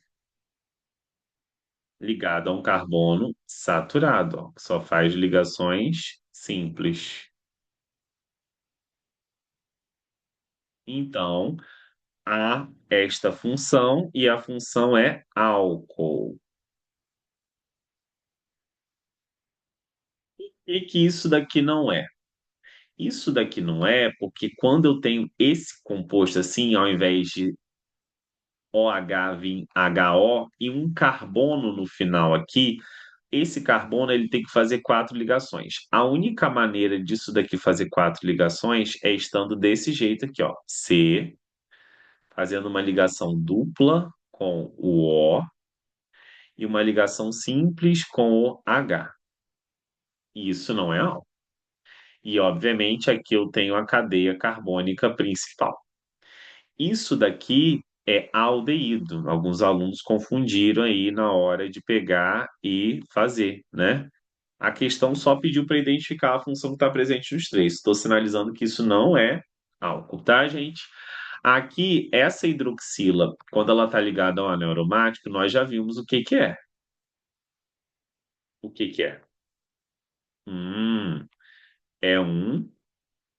S1: ligada a um carbono saturado, ó, que só faz ligações simples. Então, há esta função e a função é álcool. E que isso daqui não é? Isso daqui não é porque quando eu tenho esse composto assim, ao invés de OH vir HO e um carbono no final aqui, esse carbono ele tem que fazer quatro ligações. A única maneira disso daqui fazer quatro ligações é estando desse jeito aqui, ó. C, fazendo uma ligação dupla com o O e uma ligação simples com o H. E isso não é álcool. E, obviamente, aqui eu tenho a cadeia carbônica principal. Isso daqui é aldeído. Alguns alunos confundiram aí na hora de pegar e fazer, né? A questão só pediu para identificar a função que está presente nos três. Estou sinalizando que isso não é álcool, tá, gente? Aqui, essa hidroxila, quando ela está ligada ao anel aromático, nós já vimos o que que é. O que que é? Hum, é um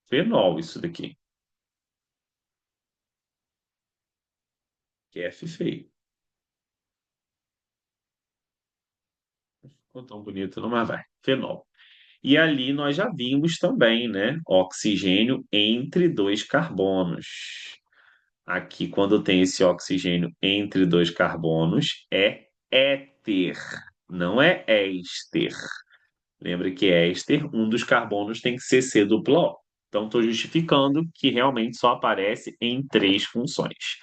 S1: fenol isso daqui, que é F feio. Ficou tão bonito, não, mas vai. Fenol. E ali nós já vimos também, né? Oxigênio entre dois carbonos. Aqui, quando tem esse oxigênio entre dois carbonos, é éter, não é éster. Lembra que éster, um dos carbonos tem que ser C dupla O. Então, estou justificando que realmente só aparece em três funções.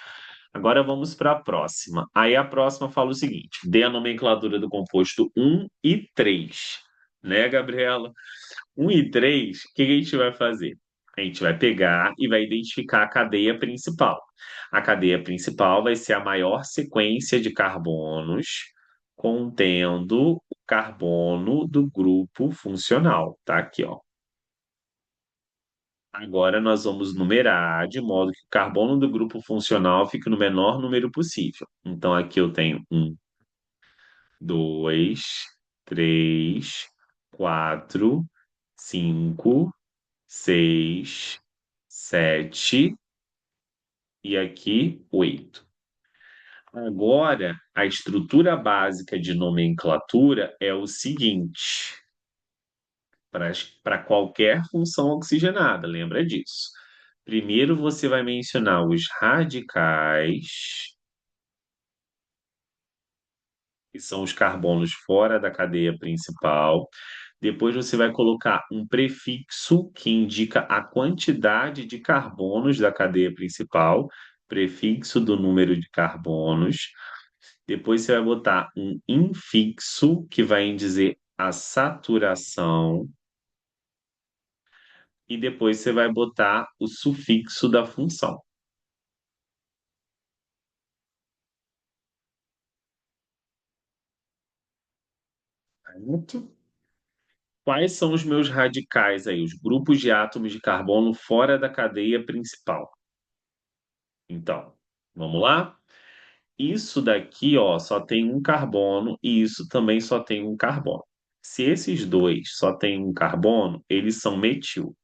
S1: Agora vamos para a próxima. Aí a próxima fala o seguinte: dê a nomenclatura do composto um e 3, né, Gabriela? 1 e 3, o que a gente vai fazer? A gente vai pegar e vai identificar a cadeia principal. A cadeia principal vai ser a maior sequência de carbonos contendo o carbono do grupo funcional. Tá aqui, ó. Agora nós vamos numerar de modo que o carbono do grupo funcional fique no menor número possível. Então aqui eu tenho um, dois, três, quatro, cinco, seis, sete e aqui oito. Agora, a estrutura básica de nomenclatura é o seguinte, para qualquer função oxigenada, lembra disso. Primeiro você vai mencionar os radicais, que são os carbonos fora da cadeia principal. Depois você vai colocar um prefixo que indica a quantidade de carbonos da cadeia principal, prefixo do número de carbonos. Depois você vai botar um infixo que vai dizer a saturação. E depois você vai botar o sufixo da função. Certo? Quais são os meus radicais aí? Os grupos de átomos de carbono fora da cadeia principal. Então, vamos lá? Isso daqui, ó, só tem um carbono e isso também só tem um carbono. Se esses dois só têm um carbono, eles são metil.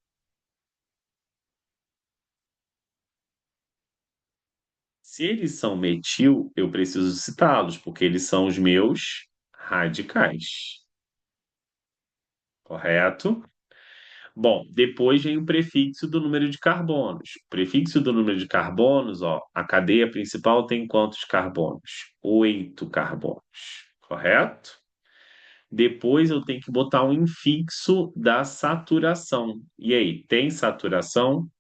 S1: Se eles são metil, eu preciso citá-los, porque eles são os meus radicais, correto? Bom, depois vem o prefixo do número de carbonos. O prefixo do número de carbonos, ó, a cadeia principal tem quantos carbonos? 8 carbonos, correto? Depois eu tenho que botar um infixo da saturação. E aí, tem saturação?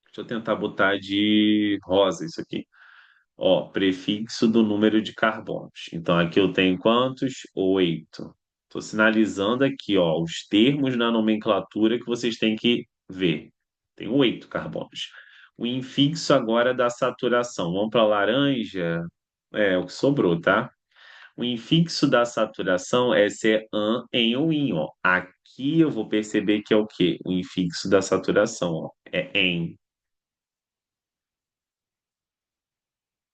S1: Deixa eu tentar botar de rosa isso aqui. Ó, prefixo do número de carbonos. Então aqui eu tenho quantos? 8. Estou sinalizando aqui, ó, os termos na nomenclatura que vocês têm que ver. Tem 8 carbonos. O infixo agora da saturação. Vamos para laranja? É o que sobrou, tá? O infixo da saturação é ser an, em ou in, ó. Aqui eu vou perceber que é o quê? O infixo da saturação, ó. É em.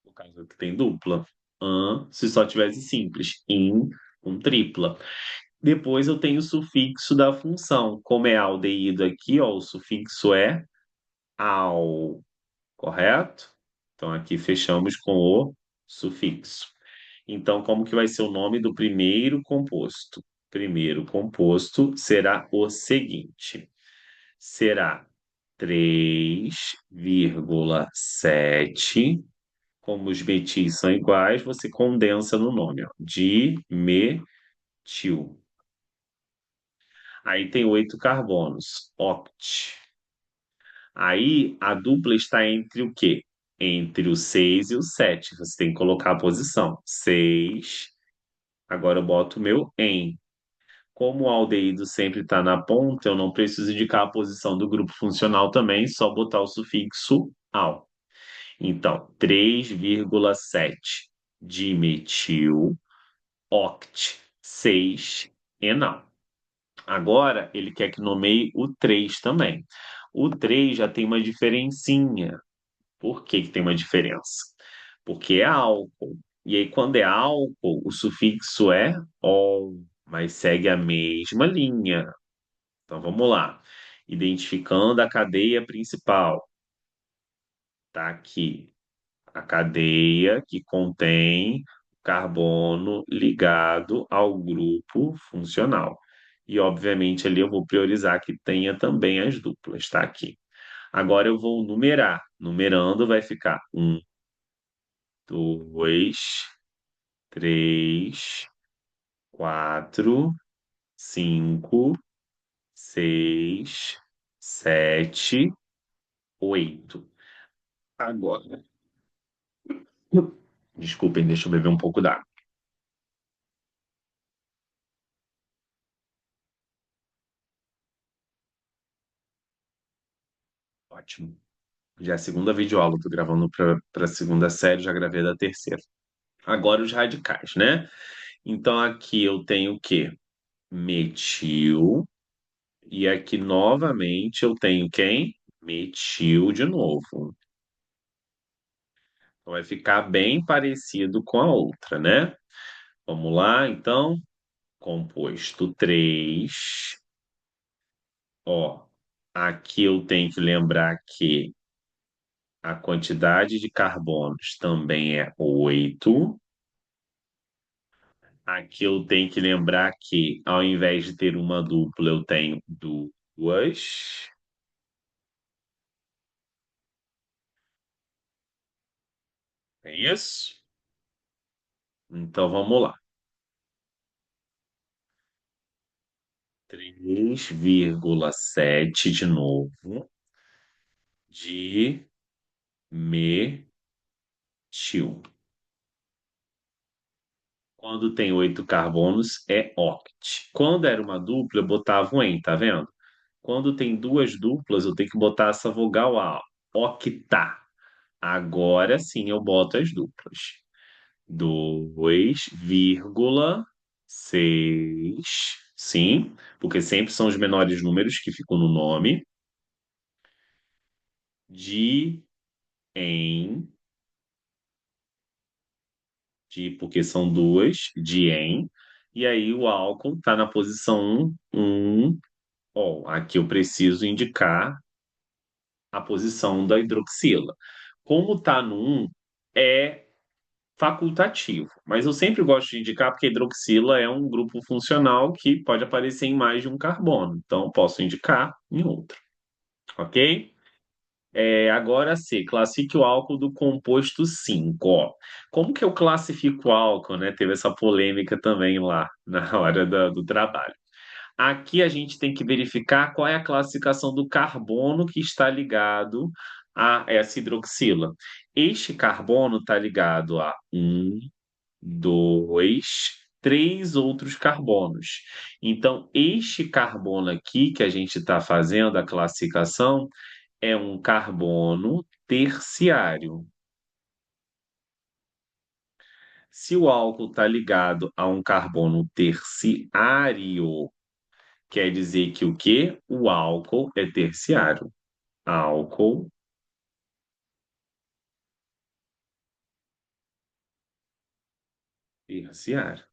S1: No caso aqui tem dupla. An, se só tivesse simples. In, com tripla. Depois eu tenho o sufixo da função. Como é aldeído aqui, ó, o sufixo é ao, correto? Então aqui fechamos com o sufixo. Então, como que vai ser o nome do primeiro composto? Primeiro composto será o seguinte: será 3,7. Como os metis são iguais, você condensa no nome, ó, dimetil. Aí tem 8 carbonos, oct. Aí a dupla está entre o quê? Entre o 6 e o 7. Você tem que colocar a posição. 6. Agora eu boto o meu em. Como o aldeído sempre está na ponta, eu não preciso indicar a posição do grupo funcional também, só botar o sufixo al. Então, 3,7 dimetil oct 6 enal. Agora, ele quer que nomeie o 3 também. O 3 já tem uma diferencinha. Por que que tem uma diferença? Porque é álcool. E aí, quando é álcool, o sufixo é ol, mas segue a mesma linha. Então, vamos lá. Identificando a cadeia principal. Tá aqui. A cadeia que contém carbono ligado ao grupo funcional. E, obviamente, ali eu vou priorizar que tenha também as duplas, tá aqui. Agora eu vou numerar. Numerando vai ficar 2, 3, 4, 5, 6, 7, 8. Agora. Desculpem, deixa eu beber um pouco d'água. Ótimo. Já é a segunda videoaula, tô gravando para a segunda série, já gravei da terceira. Agora os radicais, né? Então aqui eu tenho o quê? Metil. E aqui novamente eu tenho quem? Metil de novo. Então vai ficar bem parecido com a outra, né? Vamos lá, então. Composto 3. Ó, aqui eu tenho que lembrar que a quantidade de carbonos também é 8. Aqui eu tenho que lembrar que, ao invés de ter uma dupla, eu tenho duas. É isso? Então vamos lá. 3,7 de novo de metil. Quando tem 8 carbonos, é oct. Quando era uma dupla, eu botava um em, tá vendo? Quando tem duas duplas, eu tenho que botar essa vogal A, octa. Agora sim eu boto as duplas. 2,6. Sim, porque sempre são os menores números que ficam no nome. De em. Porque são duas, de em. E aí o álcool está na posição 1. Ó, aqui eu preciso indicar a posição da hidroxila. Como está no 1, é facultativo, mas eu sempre gosto de indicar porque a hidroxila é um grupo funcional que pode aparecer em mais de um carbono, então eu posso indicar em outro, ok? Agora C, classifique o álcool do composto 5. Ó. Como que eu classifico o álcool, né? Teve essa polêmica também lá na hora do trabalho. Aqui a gente tem que verificar qual é a classificação do carbono que está ligado a essa hidroxila. Este carbono está ligado a um, dois, três outros carbonos. Então, este carbono aqui que a gente está fazendo a classificação é um carbono terciário. Se o álcool está ligado a um carbono terciário, quer dizer que o quê? O álcool é terciário. Álcool terciário.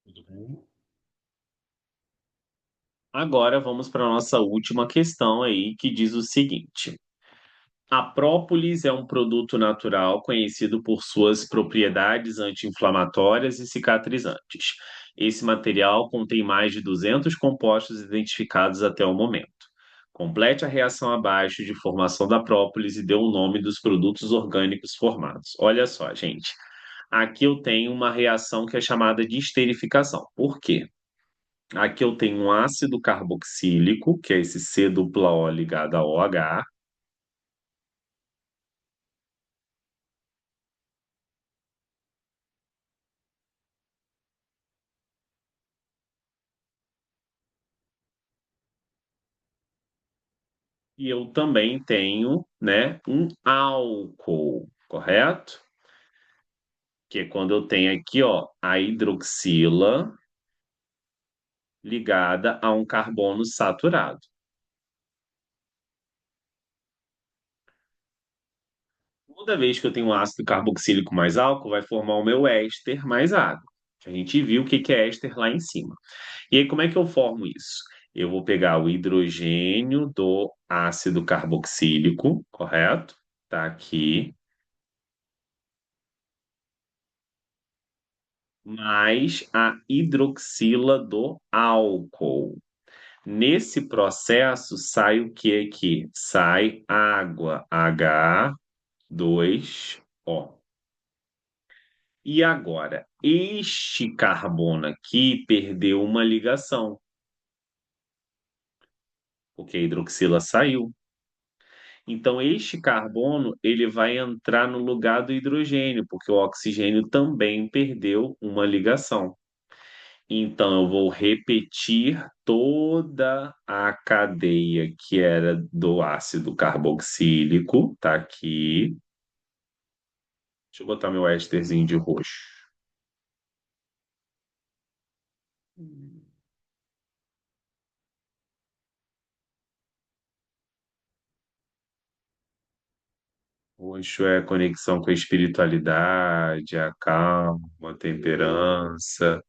S1: Tudo bem? Agora vamos para a nossa última questão aí, que diz o seguinte: a própolis é um produto natural conhecido por suas propriedades anti-inflamatórias e cicatrizantes. Esse material contém mais de 200 compostos identificados até o momento. Complete a reação abaixo de formação da própolis e dê o nome dos produtos orgânicos formados. Olha só, gente. Aqui eu tenho uma reação que é chamada de esterificação. Por quê? Aqui eu tenho um ácido carboxílico, que é esse C dupla O ligado a OH, e eu também tenho, né, um álcool, correto? Que é quando eu tenho aqui, ó, a hidroxila ligada a um carbono saturado. Toda vez que eu tenho um ácido carboxílico mais álcool, vai formar o meu éster mais água. A gente viu o que que é éster lá em cima. E aí, como é que eu formo isso? Eu vou pegar o hidrogênio do ácido carboxílico, correto? Tá aqui, mais a hidroxila do álcool. Nesse processo sai o que aqui? Sai água, H2O. E agora, este carbono aqui perdeu uma ligação, porque a hidroxila saiu. Então, este carbono ele vai entrar no lugar do hidrogênio, porque o oxigênio também perdeu uma ligação. Então, eu vou repetir toda a cadeia que era do ácido carboxílico, tá aqui. Deixa eu botar meu ésterzinho de roxo. Roxo é conexão com a espiritualidade, a calma, a temperança,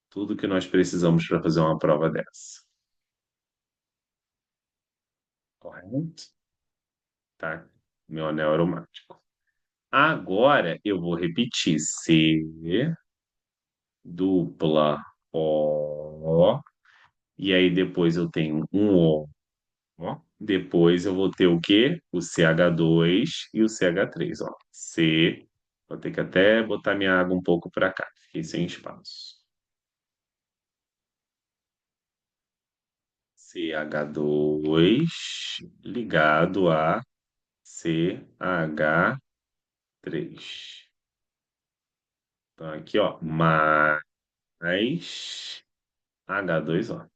S1: tudo que nós precisamos para fazer uma prova dessa. Correto? Tá? Meu anel aromático. Agora eu vou repetir C dupla O, e aí depois eu tenho um O. Ó. Depois eu vou ter o quê? O CH2 e o CH3, ó. C. Vou ter que até botar minha água um pouco para cá. Fiquei sem espaço. CH2 ligado a CH3. Então aqui, ó, mais H2O.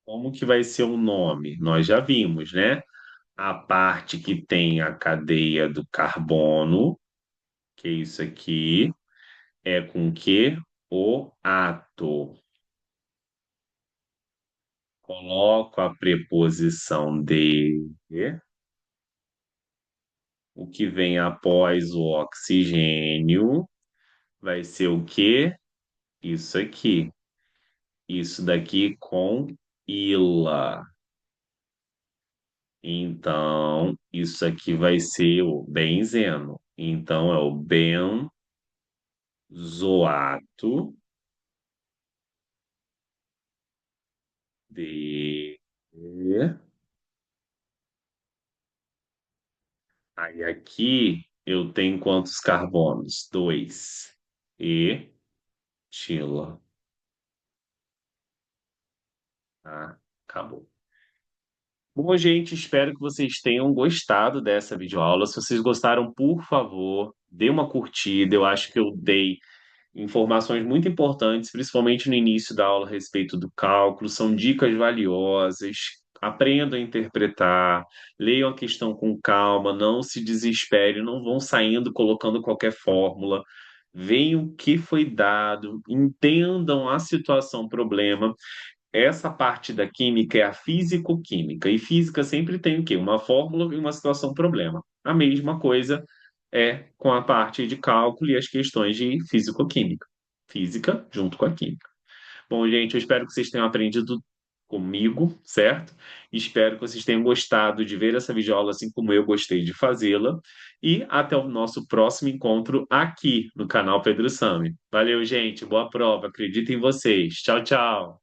S1: Como que vai ser o nome? Nós já vimos, né? A parte que tem a cadeia do carbono, que é isso aqui, é com que? O ato. Coloco a preposição de, o que vem após o oxigênio, vai ser o quê? Isso aqui. Isso daqui com ila. Então, isso aqui vai ser o benzeno. Então, é o benzoato de. Aí aqui eu tenho quantos carbonos? Dois. Etila. Tá? Acabou. Bom, gente, espero que vocês tenham gostado dessa videoaula. Se vocês gostaram, por favor, dê uma curtida. Eu acho que eu dei informações muito importantes, principalmente no início da aula a respeito do cálculo. São dicas valiosas. Aprendam a interpretar, leiam a questão com calma, não se desespere, não vão saindo colocando qualquer fórmula. Vejam o que foi dado, entendam a situação, problema. Essa parte da química é a físico-química. E física sempre tem o quê? Uma fórmula e uma situação problema. A mesma coisa é com a parte de cálculo e as questões de físico-química. Física junto com a química. Bom, gente, eu espero que vocês tenham aprendido comigo, certo? Espero que vocês tenham gostado de ver essa videoaula assim como eu gostei de fazê-la. E até o nosso próximo encontro aqui no canal Pedro Sami. Valeu, gente. Boa prova. Acredito em vocês. Tchau, tchau.